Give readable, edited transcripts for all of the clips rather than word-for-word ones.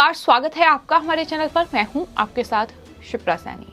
नमस्कार, स्वागत है आपका हमारे चैनल पर। मैं हूं आपके साथ शिप्रा सैनी।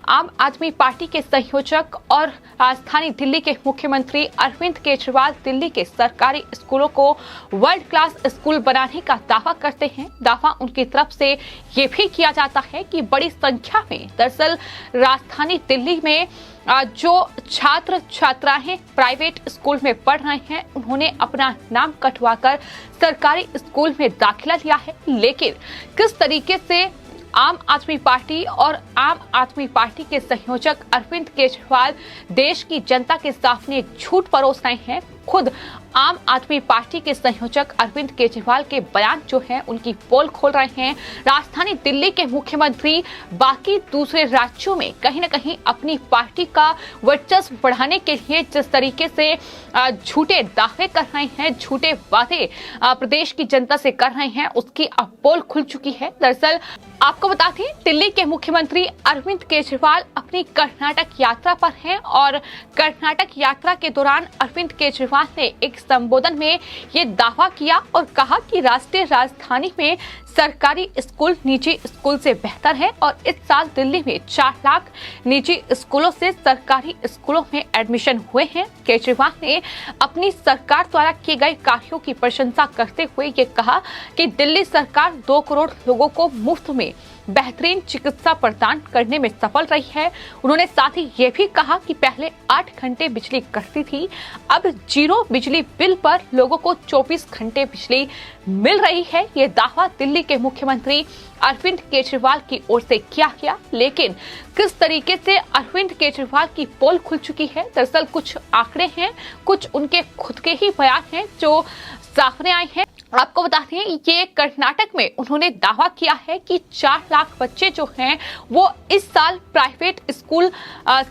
आम आदमी पार्टी के संयोजक और राजधानी दिल्ली के मुख्यमंत्री अरविंद केजरीवाल दिल्ली के सरकारी स्कूलों को वर्ल्ड क्लास स्कूल बनाने का दावा करते हैं। दावा उनकी तरफ से ये भी किया जाता है कि बड़ी संख्या में दरअसल राजधानी दिल्ली में जो छात्र छात्राएं प्राइवेट स्कूल में पढ़ रहे हैं, उन्होंने अपना नाम कटवाकर सरकारी स्कूल में दाखिला लिया है। लेकिन किस तरीके से आम आदमी पार्टी और आम आदमी पार्टी के संयोजक अरविंद केजरीवाल देश की जनता के सामने एक झूठ परोस रहे हैं। खुद आम आदमी पार्टी के संयोजक अरविंद केजरीवाल के बयान जो हैं उनकी पोल खोल रहे हैं। राजधानी दिल्ली के मुख्यमंत्री बाकी दूसरे राज्यों में कहीं न कहीं अपनी पार्टी का वर्चस्व बढ़ाने के लिए जिस तरीके से झूठे दावे कर रहे हैं, झूठे वादे प्रदेश की जनता से कर रहे हैं, उसकी अब पोल खुल चुकी है। दरअसल आपको बता दें, दिल्ली के मुख्यमंत्री अरविंद केजरीवाल अपनी कर्नाटक यात्रा पर हैं और कर्नाटक यात्रा के दौरान अरविंद केजरीवाल ने एक संबोधन में ये दावा किया और कहा कि राष्ट्रीय राजधानी में सरकारी स्कूल निजी स्कूल से बेहतर है और इस साल दिल्ली में 4 लाख निजी स्कूलों से सरकारी स्कूलों में एडमिशन हुए हैं। केजरीवाल ने अपनी सरकार द्वारा किए गए कार्यों की प्रशंसा करते हुए ये कहा कि दिल्ली सरकार 2 करोड़ लोगों को मुफ्त में बेहतरीन चिकित्सा प्रदान करने में सफल रही है। उन्होंने साथ ही ये भी कहा कि पहले 8 घंटे बिजली कटती थी, अब 0 बिजली बिल पर लोगों को 24 घंटे बिजली मिल रही है। ये दावा दिल्ली के मुख्यमंत्री अरविंद केजरीवाल की ओर से किया गया। लेकिन किस तरीके से अरविंद केजरीवाल की पोल खुल चुकी है, दरअसल कुछ आंकड़े हैं, कुछ उनके खुद के ही बयान हैं जो सामने आए हैं। आपको बता दें, ये कर्नाटक में उन्होंने दावा किया है कि 4 लाख बच्चे जो हैं वो इस साल प्राइवेट स्कूल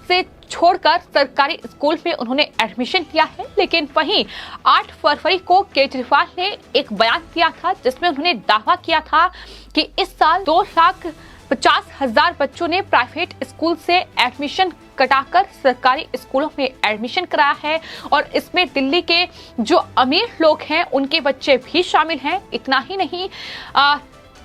से छोड़कर सरकारी स्कूल में उन्होंने एडमिशन लिया है। लेकिन वहीं 8 फरवरी को केजरीवाल ने एक बयान दिया था जिसमें उन्होंने दावा किया था कि इस साल 2,50,000 बच्चों ने प्राइवेट स्कूल से एडमिशन कटाकर सरकारी स्कूलों में एडमिशन कराया है और इसमें दिल्ली के जो अमीर लोग हैं उनके बच्चे भी शामिल हैं। इतना ही नहीं,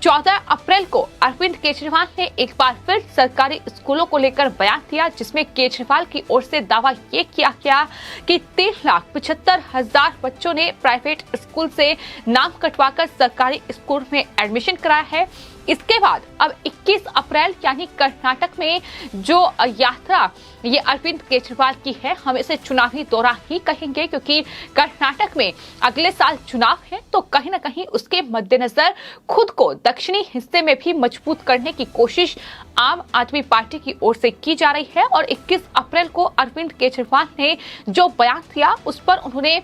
14 अप्रैल को अरविंद केजरीवाल ने एक बार फिर सरकारी स्कूलों को लेकर बयान दिया जिसमें केजरीवाल की ओर से दावा ये किया गया कि 3,75,000 बच्चों ने प्राइवेट स्कूल से नाम कटवाकर सरकारी स्कूल में एडमिशन कराया है। इसके बाद अब 21 अप्रैल यानी कर्नाटक में जो यात्रा ये अरविंद केजरीवाल की है, हम इसे चुनावी दौरा ही कहेंगे क्योंकि कर्नाटक में अगले साल चुनाव है, तो कहीं ना कहीं उसके मद्देनजर खुद को दक्षिणी हिस्से में भी मजबूत करने की कोशिश आम आदमी पार्टी की ओर से की जा रही है। और 21 अप्रैल को अरविंद केजरीवाल ने जो बयान दिया उस पर उन्होंने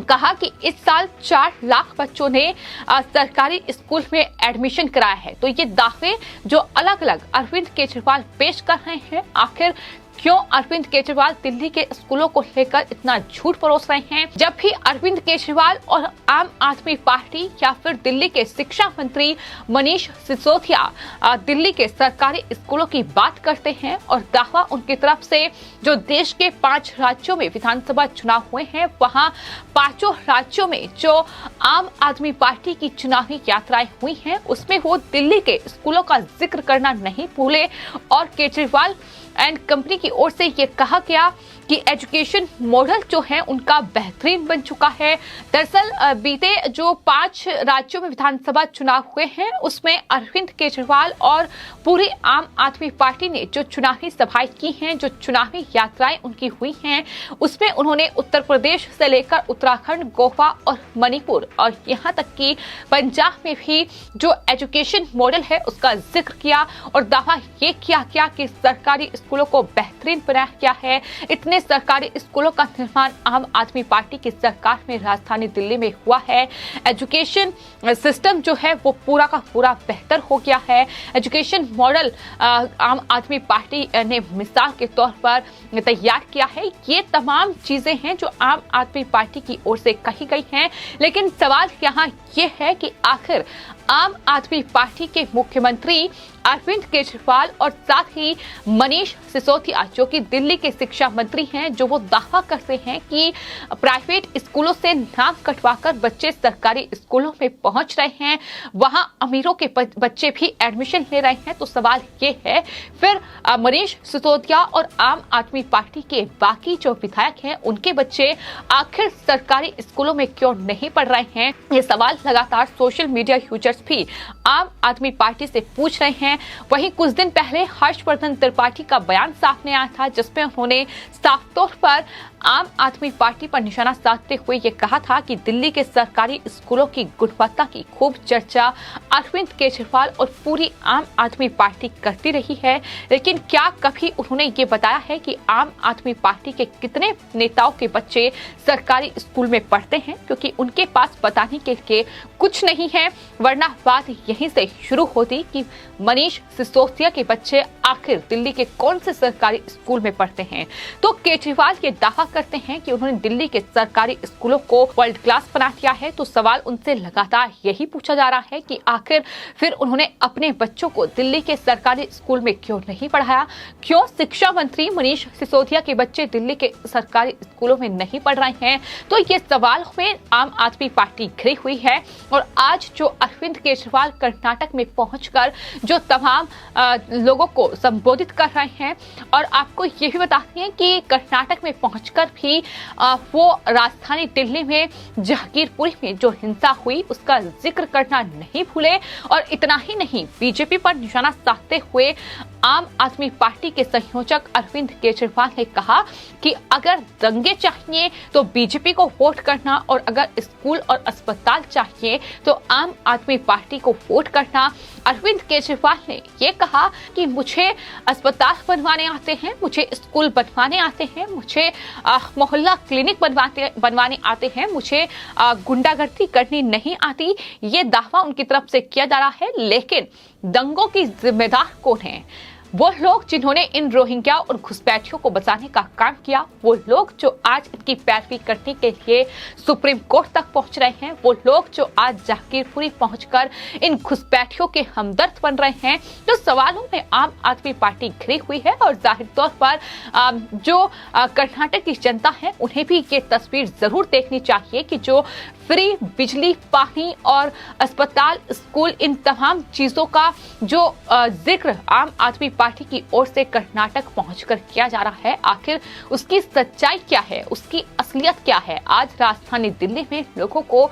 कहा कि इस साल 4 लाख बच्चों ने सरकारी स्कूल में एडमिशन कराया है। तो ये दावे जो अलग अलग अरविंद केजरीवाल पेश कर रहे हैं, आखिर क्यों अरविंद केजरीवाल दिल्ली के स्कूलों को लेकर इतना झूठ परोस रहे हैं? जब भी अरविंद केजरीवाल और आम आदमी पार्टी या फिर दिल्ली के शिक्षा मंत्री मनीष सिसोदिया दिल्ली के सरकारी स्कूलों की बात करते हैं और दावा उनकी तरफ से जो देश के 5 राज्यों में विधानसभा चुनाव हुए हैं, वहां 5 राज्यों में जो आम आदमी पार्टी की चुनावी यात्राएं हुई हैं उसमें वो दिल्ली के स्कूलों का जिक्र करना नहीं भूले। और केजरीवाल एंड कंपनी की ओर से ये कहा गया कि एजुकेशन मॉडल जो है उनका बेहतरीन बन चुका है। दरअसल बीते जो 5 राज्यों में विधानसभा चुनाव हुए हैं उसमें अरविंद केजरीवाल और पूरी आम आदमी पार्टी ने जो चुनावी सभाएं की हैं, जो चुनावी यात्राएं उनकी हुई हैं, उसमें उन्होंने उत्तर प्रदेश से लेकर उत्तराखंड, गोवा और मणिपुर और यहाँ तक कि पंजाब में भी जो एजुकेशन मॉडल है उसका जिक्र किया और दावा ये किया गया कि सरकारी स्कूलों को बेहतरीन बनाया गया है। इतने सरकारी स्कूलों का निर्माण आम आदमी पार्टी की सरकार में राजधानी दिल्ली में हुआ है। एजुकेशन सिस्टम जो है वो पूरा का पूरा बेहतर हो गया है। एजुकेशन मॉडल आम आदमी पार्टी ने मिसाल के तौर पर तैयार किया है। ये तमाम चीजें हैं जो आम आदमी पार्टी की ओर से कही गई हैं। लेकिन सवाल यहाँ ये है कि आखिर आम आदमी पार्टी के मुख्यमंत्री अरविंद केजरीवाल और साथ ही मनीष सिसोदिया जो कि दिल्ली के शिक्षा मंत्री हैं, जो वो दावा करते हैं कि प्राइवेट स्कूलों से नाम कटवाकर बच्चे सरकारी स्कूलों में पहुंच रहे हैं, वहां अमीरों के बच्चे भी एडमिशन ले रहे हैं। तो सवाल ये है, फिर मनीष सिसोदिया और आम आदमी पार्टी के बाकी जो विधायक हैं, उनके बच्चे आखिर सरकारी स्कूलों में क्यों नहीं पढ़ रहे हैं? ये सवाल लगातार सोशल मीडिया यूजर्स भी आम आदमी पार्टी से पूछ रहे हैं। वहीं कुछ दिन पहले हर्षवर्धन त्रिपाठी का बयान सामने आया था, जिसमें उन्होंने साफ तौर पर आम आदमी पार्टी पर निशाना साधते हुए ये कहा था कि दिल्ली के सरकारी स्कूलों की गुणवत्ता की खूब चर्चा अरविंद केजरीवाल और पूरी आम आदमी पार्टी करती रही है, लेकिन क्या कभी उन्होंने ये बताया है कि आम आदमी पार्टी के कितने नेताओं के बच्चे सरकारी स्कूल में पढ़ते हैं? क्योंकि उनके पास बताने के लिए कुछ नहीं है, वरना बात यहीं से शुरू होती कि मनीष सिसोदिया के बच्चे आखिर दिल्ली के कौन से सरकारी स्कूल में पढ़ते हैं। तो केजरीवाल ये दावा करते हैं कि उन्होंने दिल्ली के सरकारी स्कूलों को वर्ल्ड क्लास बना दिया है। तो सवाल उनसे लगातार यही पूछा जा रहा है कि आखिर फिर उन्होंने अपने बच्चों को दिल्ली के सरकारी स्कूल में क्यों नहीं पढ़ाया? क्यों शिक्षा मंत्री मनीष सिसोदिया के बच्चे दिल्ली के सरकारी स्कूलों में नहीं पढ़ रहे हैं? तो ये सवाल में आम आदमी पार्टी घिरी हुई है। और आज जो अरविंद केजरीवाल कर्नाटक में पहुंचकर जो तमाम लोगों को संबोधित कर रहे हैं, और आपको ये भी बताते हैं कि कर्नाटक में पहुंचकर भी वो राजधानी दिल्ली में जहांगीरपुरी में जो हिंसा हुई उसका जिक्र करना नहीं भूले। और इतना ही नहीं, बीजेपी पर निशाना साधते हुए आम आदमी पार्टी के संयोजक अरविंद केजरीवाल ने कहा कि अगर दंगे चाहिए तो बीजेपी को वोट करना, और अगर स्कूल और अस्पताल चाहिए तो आम आदमी पार्टी को वोट करना। अरविंद केजरीवाल ने ये कहा कि मुझे अस्पताल बनवाने आते हैं, मुझे स्कूल बनवाने आते हैं, मुझे मोहल्ला क्लिनिक बनवाने आते हैं, मुझे गुंडागर्दी करनी नहीं आती। ये दावा उनकी तरफ से किया जा रहा है, लेकिन दंगों की जिम्मेदार कौन है? वो लोग जिन्होंने इन रोहिंग्या और घुसपैठियों को बचाने का काम किया, वो लोग जो आज इनकी पैरवी करने के लिए सुप्रीम कोर्ट तक पहुंच रहे हैं, वो लोग जो आज जहांगीरपुरी पहुंचकर इन घुसपैठियों के हमदर्द बन रहे हैं। तो सवालों में आम आदमी पार्टी घिरी हुई है, और जाहिर तौर पर जो कर्नाटक की जनता है उन्हें भी ये तस्वीर जरूर देखनी चाहिए कि जो फ्री बिजली, पानी और अस्पताल, स्कूल, इन तमाम चीजों का जो जिक्र आम आदमी पार्टी की ओर से कर्नाटक पहुंचकर किया जा रहा है, आखिर उसकी सच्चाई क्या है, उसकी असलियत क्या है? आज राजधानी दिल्ली में लोगों को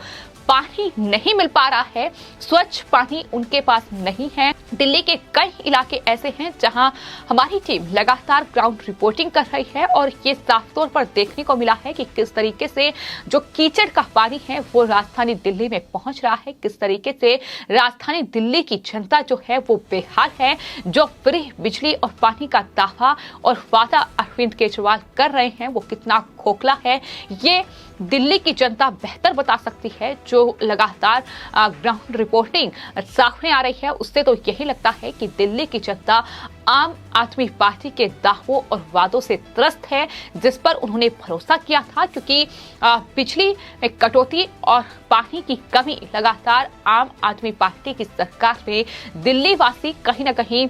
पानी नहीं मिल पा रहा है, स्वच्छ पानी उनके पास नहीं है। दिल्ली के कई इलाके ऐसे हैं जहां हमारी टीम लगातार ग्राउंड रिपोर्टिंग कर रही है, और ये साफ तौर पर देखने को मिला है कि किस तरीके से जो कीचड़ का पानी है वो राजधानी दिल्ली में पहुंच रहा है, किस तरीके से राजधानी दिल्ली की जनता जो है वो बेहाल है। जो फ्री बिजली और पानी का दावा और वादा अरविंद केजरीवाल कर रहे हैं वो कितना खोखला है, ये दिल्ली की जनता बेहतर बता सकती है। जो लगातार ग्राउंड रिपोर्टिंग सामने आ रही है, उससे तो यही लगता है कि दिल्ली की जनता आम आदमी पार्टी के दावों और वादों से त्रस्त है, जिस पर उन्होंने भरोसा किया था। क्योंकि बिजली में कटौती और पानी की कमी लगातार आम आदमी पार्टी की सरकार में दिल्ली वासी कहीं ना कहीं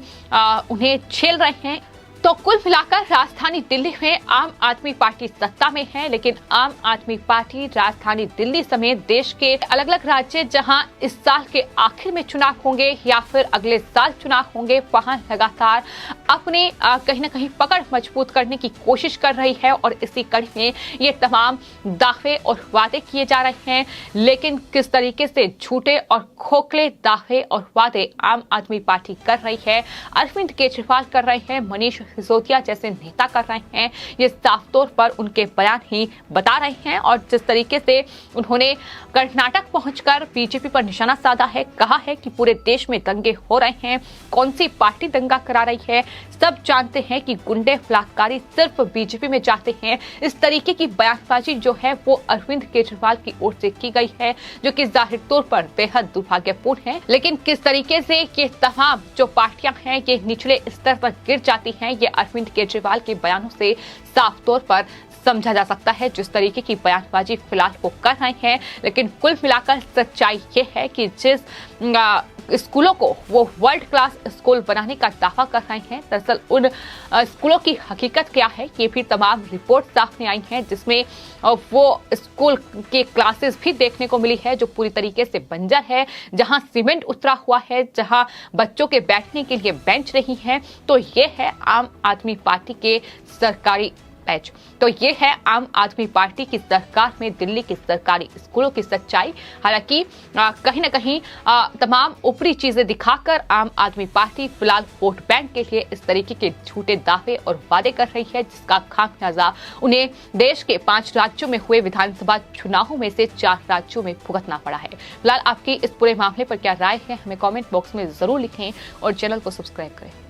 उन्हें झेल रहे हैं। तो कुल मिलाकर राजधानी दिल्ली में आम आदमी पार्टी सत्ता में है, लेकिन आम आदमी पार्टी राजधानी दिल्ली समेत देश के अलग अलग राज्य जहां इस साल के आखिर में चुनाव होंगे या फिर अगले साल चुनाव होंगे, वहां लगातार अपने कहीं ना कहीं पकड़ मजबूत करने की कोशिश कर रही है। और इसी कड़ी में ये तमाम दावे और वादे किए जा रहे हैं, लेकिन किस तरीके से झूठे और खोखले दावे और वादे आम आदमी पार्टी कर रही है, अरविंद केजरीवाल कर रहे हैं, मनीष सिसोदिया जैसे नेता कर रहे हैं, ये साफ तौर पर उनके बयान ही बता रहे हैं। और जिस तरीके से उन्होंने कर्नाटक पहुंचकर बीजेपी पर निशाना साधा है, कहा है कि पूरे देश में दंगे हो रहे हैं, कौन सी पार्टी दंगा करा रही है, सब जानते हैं कि गुंडे बलात्कारी सिर्फ बीजेपी में जाते हैं। इस तरीके की बयानबाजी जो है वो अरविंद केजरीवाल की ओर से की गई है, जो कि जाहिर तौर पर बेहद दुर्भाग्यपूर्ण है। लेकिन किस तरीके से ये तमाम जो पार्टियां हैं ये निचले स्तर पर गिर जाती हैं, ये अरविंद केजरीवाल के बयानों से साफ तौर पर समझा जा सकता है जिस तरीके की बयानबाजी फिलहाल वो कर रहे हैं। लेकिन कुल मिलाकर सच्चाई ये है कि जिस स्कूलों को वो वर्ल्ड क्लास स्कूल बनाने का दावा कर रहे हैं, दरअसल उन स्कूलों की हकीकत क्या है ये भी तमाम रिपोर्ट सामने आई हैं, जिसमें वो स्कूल के क्लासेस भी देखने को मिली है जो पूरी तरीके से बंजर है, जहां सीमेंट उतरा हुआ है, जहां बच्चों के बैठने के लिए बेंच नहीं है। तो ये है आम आदमी पार्टी के सरकारी पैच। तो ये है आम आदमी पार्टी की सरकार में दिल्ली के सरकारी स्कूलों की सच्चाई। हालांकि कहीं ना कहीं तमाम ऊपरी चीजें दिखाकर आम आदमी पार्टी फिलहाल वोट बैंक के लिए इस तरीके के झूठे दावे और वादे कर रही है, जिसका खामियाजा उन्हें देश के 5 राज्यों में हुए विधानसभा चुनावों में से 4 राज्यों में भुगतना पड़ा है। फिलहाल आपकी इस पूरे मामले पर क्या राय है, हमें कॉमेंट बॉक्स में जरूर लिखें और चैनल को सब्सक्राइब करें।